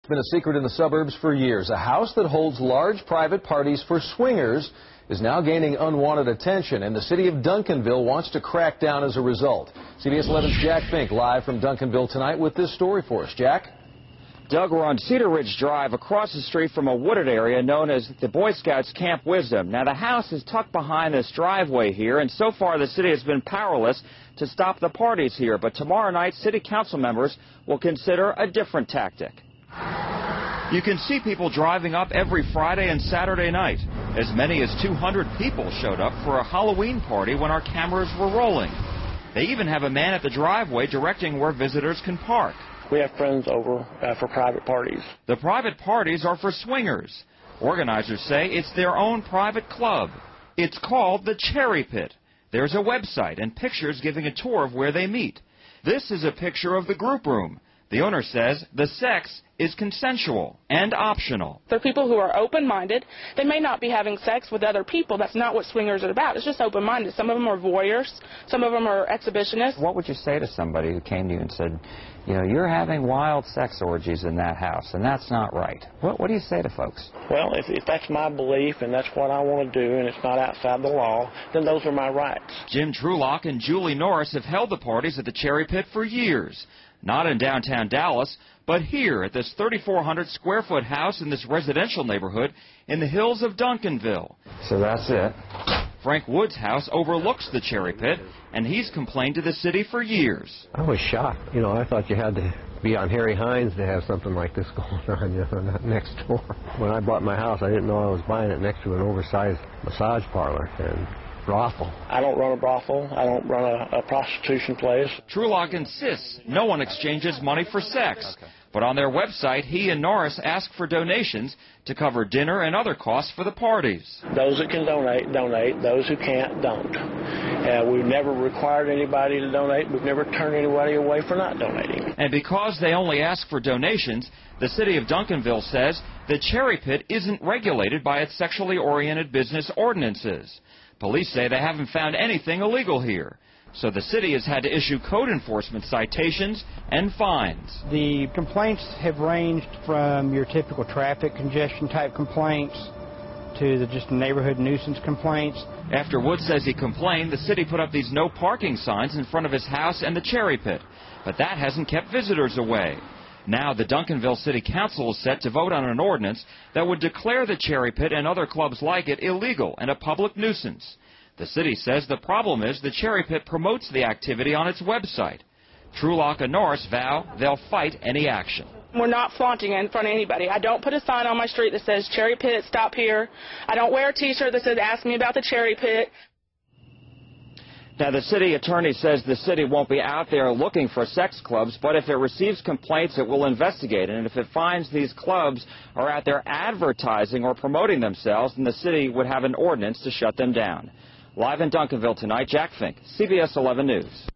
It's been a secret in the suburbs for years. A house that holds large private parties for swingers is now gaining unwanted attention, and the city of Duncanville wants to crack down as a result. CBS 11's Jack Fink live from Duncanville tonight with this story for us. Jack? Doug, we're on Cedar Ridge Drive across the street from a wooded area known as the Boy Scouts Camp Wisdom. Now, the house is tucked behind this driveway here, and so far the city has been powerless to stop the parties here. But tomorrow night, city council members will consider a different tactic. You can see people driving up every Friday and Saturday night. As many as 200 people showed up for a Halloween party when our cameras were rolling. They even have a man at the driveway directing where visitors can park. We have friends over for private parties. The private parties are for swingers. Organizers say it's their own private club. It's called the Cherry Pit. There's a website and pictures giving a tour of where they meet. This is a picture of the group room. The owner says the sex is consensual and optional. They're people who are open-minded. They may not be having sex with other people. That's not what swingers are about. It's just open-minded. Some of them are voyeurs. Some of them are exhibitionists. What would you say to somebody who came to you and said, you know, you're having wild sex orgies in that house, and that's not right? What do you say to folks? Well, if that's my belief and that's what I want to do and it's not outside the law, then those are my rights. Jim Trulock and Julie Norris have held the parties at the Cherry Pit for years. Not in downtown Dallas, but here at this 3,400-square-foot house in this residential neighborhood in the hills of Duncanville. So that's it. Frank Wood's house overlooks the Cherry Pit, and he's complained to the city for years. I was shocked. You know, I thought you had to be on Harry Hines to have something like this going on, you know, next door. When I bought my house, I didn't know I was buying it next to an oversized massage parlor and brothel. I don't run a brothel. I don't run a prostitution place. Trulock insists no one exchanges money for sex. But on their website, he and Norris ask for donations to cover dinner and other costs for the parties. Those that can donate, donate. Those who can't, don't. We've never required anybody to donate. We've never turned anybody away for not donating. And because they only ask for donations, the city of Duncanville says the Cherry Pit isn't regulated by its sexually oriented business ordinances. Police say they haven't found anything illegal here. So the city has had to issue code enforcement citations and fines. The complaints have ranged from your typical traffic congestion type complaints to just neighborhood nuisance complaints. After Wood says he complained, the city put up these no parking signs in front of his house and the Cherry Pit. But that hasn't kept visitors away. Now the Duncanville City Council is set to vote on an ordinance that would declare the Cherry Pit and other clubs like it illegal and a public nuisance. The city says the problem is the Cherry Pit promotes the activity on its website. Trulock and Norris vow they'll fight any action. We're not flaunting in front of anybody. I don't put a sign on my street that says Cherry Pit, stop here. I don't wear a T-shirt that says ask me about the Cherry Pit. Now, the city attorney says the city won't be out there looking for sex clubs, but if it receives complaints, it will investigate. And if it finds these clubs are out there advertising or promoting themselves, then the city would have an ordinance to shut them down. Live in Duncanville tonight, Jack Fink, CBS 11 News.